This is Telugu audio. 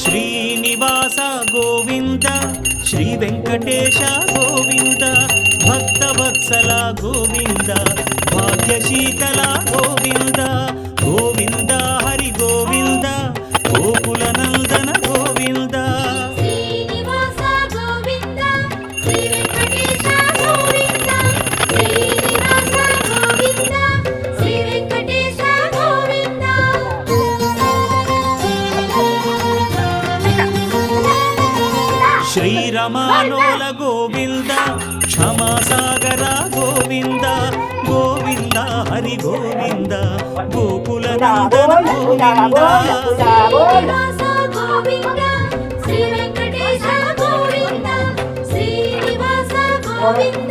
శ్రీనివాస గోవింద శ్రీ వెంకటేశ గోవింద భక్తవత్సల గోవింద భాగ్యశీతల గోవింద గోవింద హరి గోవింద గోకుల నందన గోవింద శ్రీరమాలోల గోవింద క్షమాసాగర గోవింద గోవింద హరి గోవింద గోకుల నందన గోవింద శ్రీ వెంకటేశ గోవింద శ్రీనివాస గోవింద